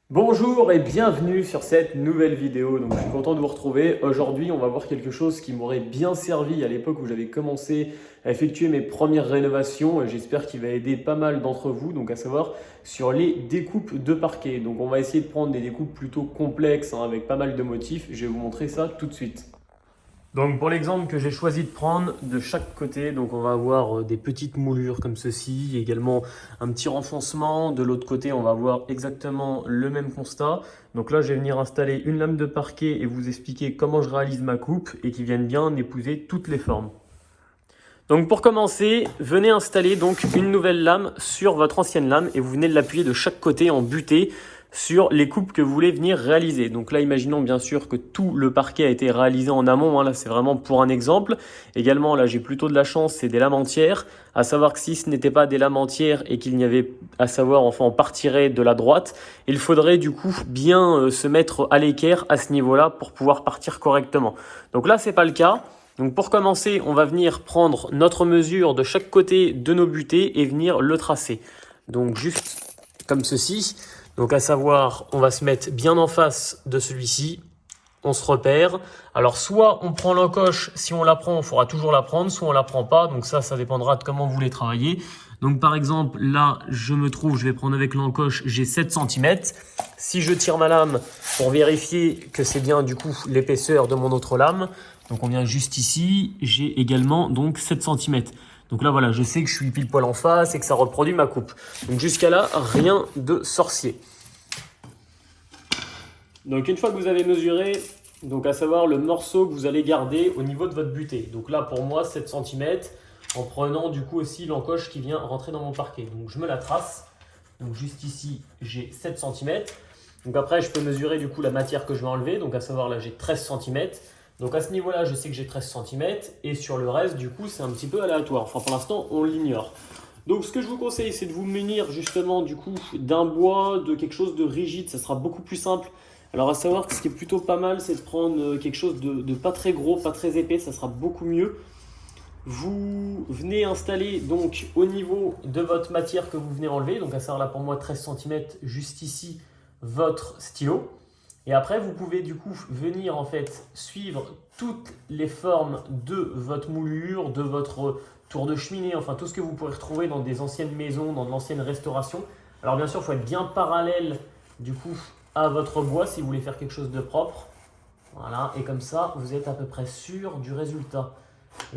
Bonjour et bienvenue sur cette nouvelle vidéo. Donc, je suis content de vous retrouver. Aujourd'hui, on va voir quelque chose qui m'aurait bien servi à l'époque où j'avais commencé à effectuer mes premières rénovations. Et j'espère qu'il va aider pas mal d'entre vous, donc à savoir sur les découpes de parquet. Donc, on va essayer de prendre des découpes plutôt complexes avec pas mal de motifs. Je vais vous montrer ça tout de suite. Donc pour l'exemple que j'ai choisi de prendre de chaque côté, donc on va avoir des petites moulures comme ceci, également un petit renfoncement. De l'autre côté, on va avoir exactement le même constat. Donc là, je vais venir installer une lame de parquet et vous expliquer comment je réalise ma coupe et qui vienne bien épouser toutes les formes. Donc pour commencer, venez installer donc une nouvelle lame sur votre ancienne lame et vous venez de l'appuyer de chaque côté en butée sur les coupes que vous voulez venir réaliser. Donc là, imaginons bien sûr que tout le parquet a été réalisé en amont. Là, c'est vraiment pour un exemple. Également, là, j'ai plutôt de la chance, c'est des lames entières. À savoir que si ce n'était pas des lames entières et qu'il n'y avait, à savoir, enfin, on partirait de la droite, il faudrait du coup bien se mettre à l'équerre à ce niveau-là pour pouvoir partir correctement. Donc là, c'est pas le cas. Donc pour commencer, on va venir prendre notre mesure de chaque côté de nos butées et venir le tracer. Donc juste comme ceci. Donc à savoir, on va se mettre bien en face de celui-ci, on se repère. Alors soit on prend l'encoche, si on la prend, il faudra toujours la prendre, soit on la prend pas. Donc ça dépendra de comment vous voulez travailler. Donc par exemple, là, je vais prendre avec l'encoche, j'ai 7 cm. Si je tire ma lame pour vérifier que c'est bien du coup l'épaisseur de mon autre lame, donc on vient juste ici, j'ai également donc 7 cm. Donc là, voilà, je sais que je suis pile poil en face et que ça reproduit ma coupe. Donc jusqu'à là, rien de sorcier. Donc une fois que vous avez mesuré, donc à savoir le morceau que vous allez garder au niveau de votre butée. Donc là, pour moi, 7 cm, en prenant du coup aussi l'encoche qui vient rentrer dans mon parquet. Donc je me la trace. Donc juste ici, j'ai 7 cm. Donc après, je peux mesurer du coup la matière que je vais enlever. Donc à savoir là, j'ai 13 cm. Donc à ce niveau-là, je sais que j'ai 13 cm et sur le reste, du coup, c'est un petit peu aléatoire. Enfin, pour l'instant, on l'ignore. Donc ce que je vous conseille, c'est de vous munir justement du coup d'un bois, de quelque chose de rigide. Ça sera beaucoup plus simple. Alors à savoir que ce qui est plutôt pas mal, c'est de prendre quelque chose de pas très gros, pas très épais. Ça sera beaucoup mieux. Vous venez installer donc au niveau de votre matière que vous venez enlever. Donc à savoir là pour moi 13 cm juste ici, votre stylo. Et après, vous pouvez du coup venir en fait suivre toutes les formes de votre moulure, de votre tour de cheminée, enfin tout ce que vous pourrez retrouver dans des anciennes maisons, dans de l'ancienne restauration. Alors bien sûr, il faut être bien parallèle du coup à votre bois si vous voulez faire quelque chose de propre. Voilà, et comme ça, vous êtes à peu près sûr du résultat.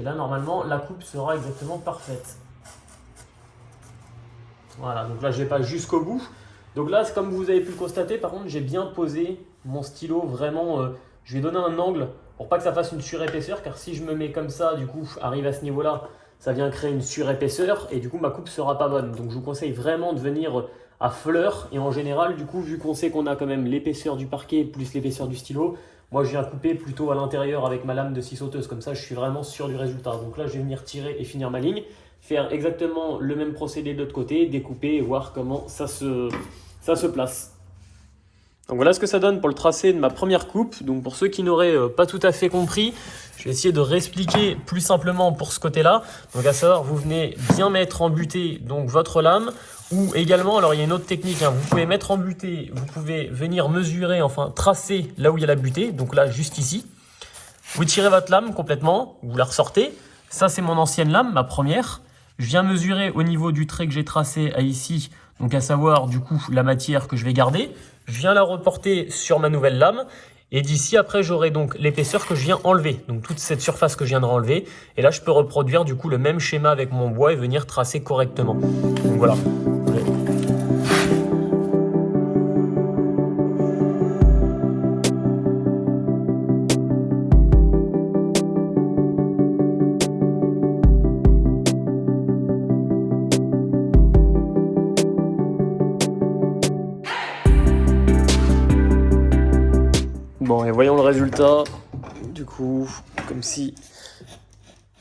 Et là, normalement, la coupe sera exactement parfaite. Voilà, donc là, je ne vais pas jusqu'au bout. Donc là, comme vous avez pu le constater, par contre, j'ai bien posé mon stylo vraiment. Je lui ai donné un angle pour pas que ça fasse une surépaisseur, car si je me mets comme ça, du coup, arrive à ce niveau-là, ça vient créer une surépaisseur et du coup, ma coupe sera pas bonne. Donc, je vous conseille vraiment de venir à fleur. Et en général, du coup, vu qu'on sait qu'on a quand même l'épaisseur du parquet plus l'épaisseur du stylo, moi, je viens couper plutôt à l'intérieur avec ma lame de scie sauteuse. Comme ça, je suis vraiment sûr du résultat. Donc là, je vais venir tirer et finir ma ligne. Faire exactement le même procédé de l'autre côté, découper et voir comment ça se place. Donc voilà ce que ça donne pour le tracé de ma première coupe. Donc pour ceux qui n'auraient pas tout à fait compris, je vais essayer de réexpliquer plus simplement pour ce côté-là. Donc à savoir, vous venez bien mettre en butée donc votre lame. Ou également, alors il y a une autre technique, vous pouvez mettre en butée, vous pouvez venir mesurer, enfin tracer là où il y a la butée. Donc là, juste ici. Vous tirez votre lame complètement, vous la ressortez. Ça, c'est mon ancienne lame, ma première. Je viens mesurer au niveau du trait que j'ai tracé à ici, donc à savoir du coup la matière que je vais garder. Je viens la reporter sur ma nouvelle lame. Et d'ici, après, j'aurai donc l'épaisseur que je viens enlever. Donc toute cette surface que je viens de enlever. Et là, je peux reproduire du coup le même schéma avec mon bois et venir tracer correctement. Donc voilà. Bon, et voyons le résultat. Du coup, comme si...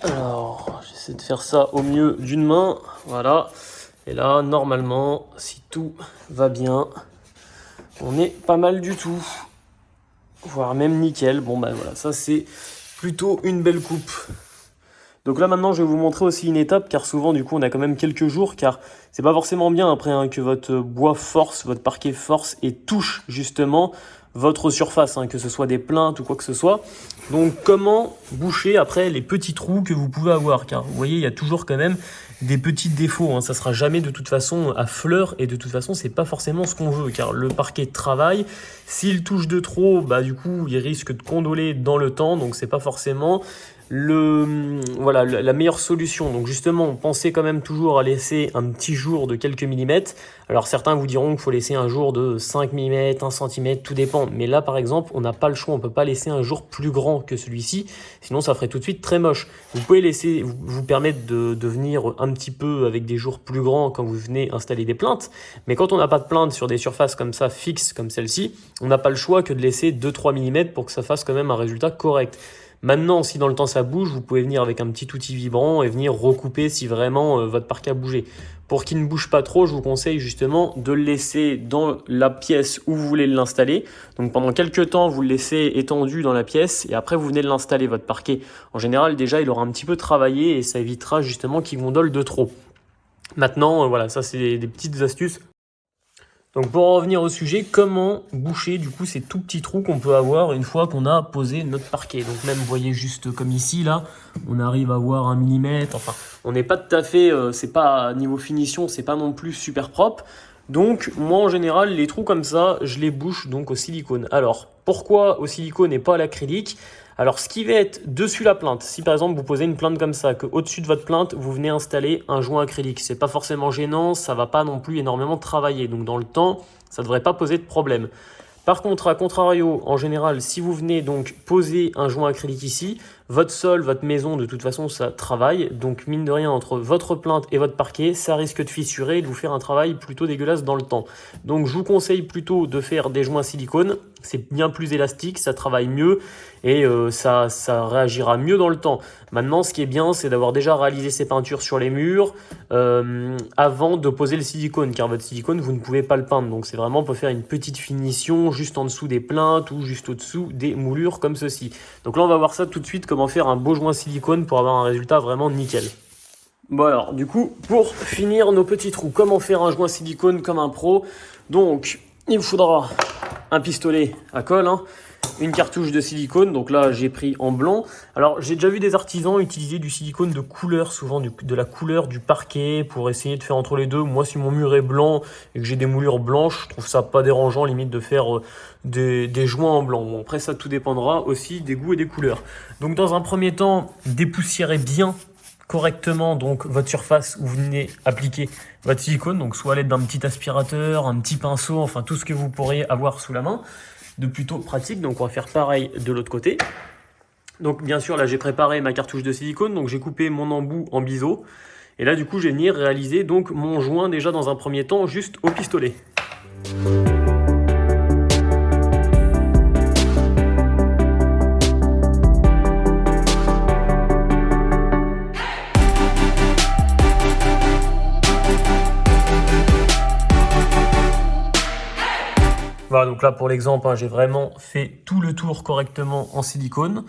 Alors, j'essaie de faire ça au mieux d'une main. Voilà. Et là, normalement, si tout va bien, on est pas mal du tout. Voire même nickel. Bon, ben voilà, ça c'est plutôt une belle coupe. Donc là maintenant je vais vous montrer aussi une étape car souvent du coup on a quand même quelques jours car c'est pas forcément bien après hein, que votre bois force, votre parquet force et touche justement votre surface, hein, que ce soit des plaintes ou quoi que ce soit. Donc comment boucher après les petits trous que vous pouvez avoir car vous voyez il y a toujours quand même des petits défauts, hein. Ça sera jamais de toute façon à fleur et de toute façon c'est pas forcément ce qu'on veut car le parquet travaille. S'il touche de trop, bah du coup il risque de condoler dans le temps donc c'est pas forcément voilà, la meilleure solution. Donc justement, pensez quand même toujours à laisser un petit jour de quelques millimètres. Alors certains vous diront qu'il faut laisser un jour de 5 mm, 1 cm, tout dépend. Mais là par exemple, on n'a pas le choix, on ne peut pas laisser un jour plus grand que celui-ci, sinon ça ferait tout de suite très moche. Vous pouvez laisser vous permettre de venir un petit peu avec des jours plus grands quand vous venez installer des plinthes. Mais quand on n'a pas de plinthe sur des surfaces comme ça, fixes comme celle-ci, on n'a pas le choix que de laisser 2-3 mm pour que ça fasse quand même un résultat correct. Maintenant, si dans le temps ça bouge, vous pouvez venir avec un petit outil vibrant et venir recouper si vraiment votre parquet a bougé. Pour qu'il ne bouge pas trop, je vous conseille justement de le laisser dans la pièce où vous voulez l'installer. Donc pendant quelques temps, vous le laissez étendu dans la pièce et après vous venez de l'installer, votre parquet. En général, déjà, il aura un petit peu travaillé et ça évitera justement qu'il gondole de trop. Maintenant, voilà, ça c'est des petites astuces. Donc pour en revenir au sujet, comment boucher du coup ces tout petits trous qu'on peut avoir une fois qu'on a posé notre parquet. Donc même vous voyez juste comme ici là, on arrive à voir 1 mm, enfin on n'est pas tout à fait, c'est pas niveau finition, c'est pas non plus super propre. Donc moi en général les trous comme ça, je les bouche donc au silicone. Alors pourquoi au silicone et pas à l'acrylique ? Alors, ce qui va être dessus la plinthe, si par exemple vous posez une plinthe comme ça, qu'au-dessus de votre plinthe, vous venez installer un joint acrylique, c'est pas forcément gênant, ça va pas non plus énormément travailler. Donc dans le temps, ça devrait pas poser de problème. Par contre, à contrario, en général, si vous venez donc poser un joint acrylique ici, votre sol, votre maison, de toute façon, ça travaille. Donc, mine de rien, entre votre plinthe et votre parquet, ça risque de fissurer et de vous faire un travail plutôt dégueulasse dans le temps. Donc, je vous conseille plutôt de faire des joints silicone. C'est bien plus élastique, ça travaille mieux et ça réagira mieux dans le temps. Maintenant, ce qui est bien, c'est d'avoir déjà réalisé ces peintures sur les murs avant de poser le silicone, car votre silicone, vous ne pouvez pas le peindre. Donc, c'est vraiment pour faire une petite finition juste en dessous des plaintes ou juste au-dessous des moulures comme ceci. Donc là, on va voir ça tout de suite, comment faire un beau joint silicone pour avoir un résultat vraiment nickel. Bon alors, du coup, pour finir nos petits trous, comment faire un joint silicone comme un pro? Donc, il vous faudra un pistolet à colle, hein, une cartouche de silicone, donc là j'ai pris en blanc. Alors j'ai déjà vu des artisans utiliser du silicone de couleur, souvent de la couleur du parquet pour essayer de faire entre les deux. Moi si mon mur est blanc et que j'ai des moulures blanches, je trouve ça pas dérangeant limite de faire des joints en blanc. Bon, après ça tout dépendra aussi des goûts et des couleurs. Donc dans un premier temps, dépoussiérez bien correctement donc votre surface où vous venez appliquer votre silicone, donc soit à l'aide d'un petit aspirateur, un petit pinceau, enfin tout ce que vous pourriez avoir sous la main de plutôt pratique. Donc on va faire pareil de l'autre côté. Donc bien sûr là j'ai préparé ma cartouche de silicone, donc j'ai coupé mon embout en biseau et là du coup je vais venir réaliser donc mon joint déjà dans un premier temps juste au pistolet. Voilà, donc là pour l'exemple, hein, j'ai vraiment fait tout le tour correctement en silicone.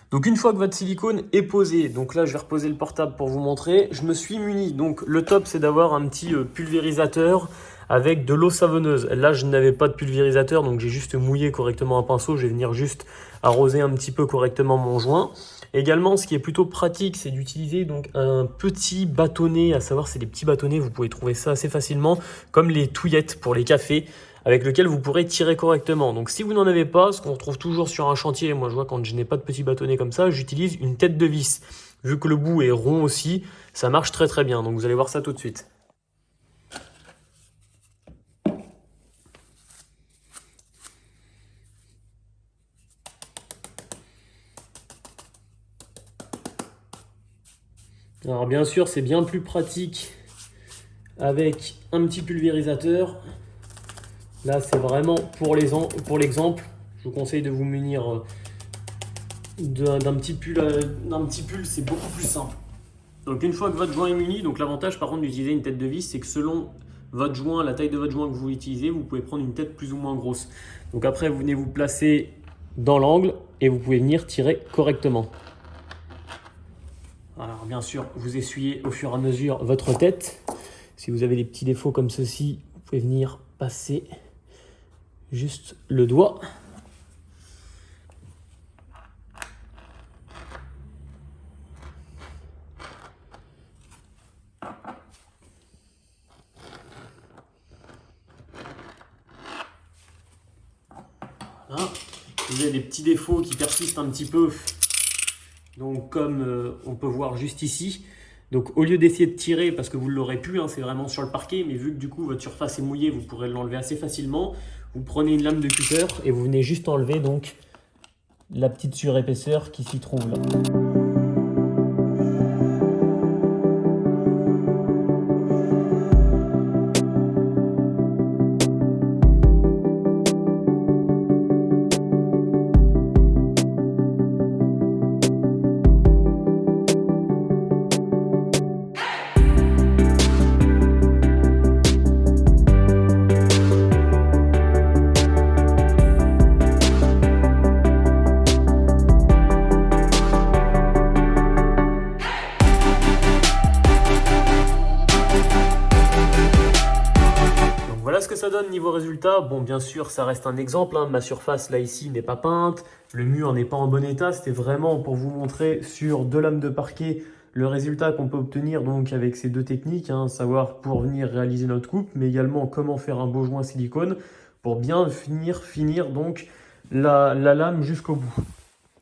Donc une fois que votre silicone est posé, donc là je vais reposer le portable pour vous montrer, je me suis muni. Donc le top c'est d'avoir un petit pulvérisateur avec de l'eau savonneuse. Là je n'avais pas de pulvérisateur, donc j'ai juste mouillé correctement un pinceau. Je vais venir juste arroser un petit peu correctement mon joint. Également, ce qui est plutôt pratique, c'est d'utiliser donc un petit bâtonnet, à savoir c'est des petits bâtonnets, vous pouvez trouver ça assez facilement, comme les touillettes pour les cafés, avec lequel vous pourrez tirer correctement. Donc si vous n'en avez pas, ce qu'on retrouve toujours sur un chantier, moi je vois quand je n'ai pas de petit bâtonnet comme ça, j'utilise une tête de vis. Vu que le bout est rond aussi, ça marche très très bien, donc vous allez voir ça tout de suite. Alors bien sûr, c'est bien plus pratique avec un petit pulvérisateur. Là, c'est vraiment pour l'exemple. Je vous conseille de vous munir d'un petit pull, c'est beaucoup plus simple. Donc une fois que votre joint est muni, donc l'avantage par contre d'utiliser une tête de vis, c'est que selon votre joint, la taille de votre joint que vous utilisez, vous pouvez prendre une tête plus ou moins grosse. Donc après, vous venez vous placer dans l'angle et vous pouvez venir tirer correctement. Alors bien sûr, vous essuyez au fur et à mesure votre tête. Si vous avez des petits défauts comme ceci, vous pouvez venir passer juste le doigt. Voilà. Vous avez des petits défauts qui persistent un petit peu, donc comme on peut voir juste ici. Donc au lieu d'essayer de tirer, parce que vous l'aurez pu, hein, c'est vraiment sur le parquet, mais vu que du coup votre surface est mouillée, vous pourrez l'enlever assez facilement. Vous prenez une lame de cutter et vous venez juste enlever donc la petite surépaisseur qui s'y trouve là. Voilà ce que ça donne niveau résultat. Bon, bien sûr, ça reste un exemple, hein. Ma surface là ici n'est pas peinte, le mur n'est pas en bon état. C'était vraiment pour vous montrer sur deux lames de parquet le résultat qu'on peut obtenir donc avec ces deux techniques, hein, savoir pour venir réaliser notre coupe, mais également comment faire un beau joint silicone pour bien finir donc la lame jusqu'au bout.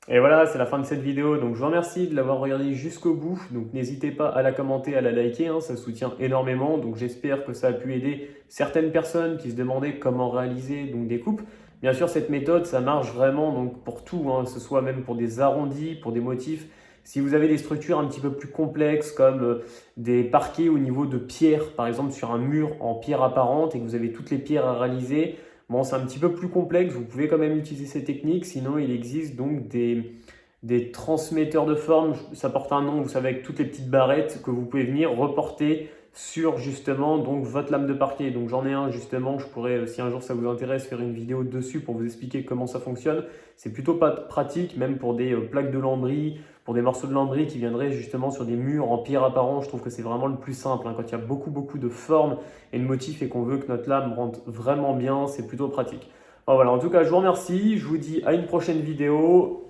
Et voilà, c'est la fin de cette vidéo. Donc je vous remercie de l'avoir regardé jusqu'au bout. Donc n'hésitez pas à la commenter, à la liker, hein, ça soutient énormément. Donc j'espère que ça a pu aider certaines personnes qui se demandaient comment réaliser donc, des coupes. Bien sûr, cette méthode, ça marche vraiment donc, pour tout, hein, que ce soit même pour des arrondis, pour des motifs. Si vous avez des structures un petit peu plus complexes comme des parquets au niveau de pierres, par exemple sur un mur en pierre apparente et que vous avez toutes les pierres à réaliser, bon, c'est un petit peu plus complexe, vous pouvez quand même utiliser ces techniques, sinon il existe donc des transmetteurs de forme, ça porte un nom, vous savez, avec toutes les petites barrettes que vous pouvez venir reporter sur justement donc votre lame de parquet. Donc j'en ai un justement, je pourrais, si un jour ça vous intéresse, faire une vidéo dessus pour vous expliquer comment ça fonctionne. C'est plutôt pas pratique, même pour des plaques de lambris, pour des morceaux de lambris qui viendraient justement sur des murs en pierre apparent. Je trouve que c'est vraiment le plus simple, hein, quand il y a beaucoup de formes et de motifs et qu'on veut que notre lame rentre vraiment bien, c'est plutôt pratique. Bon, voilà, en tout cas, je vous remercie, je vous dis à une prochaine vidéo.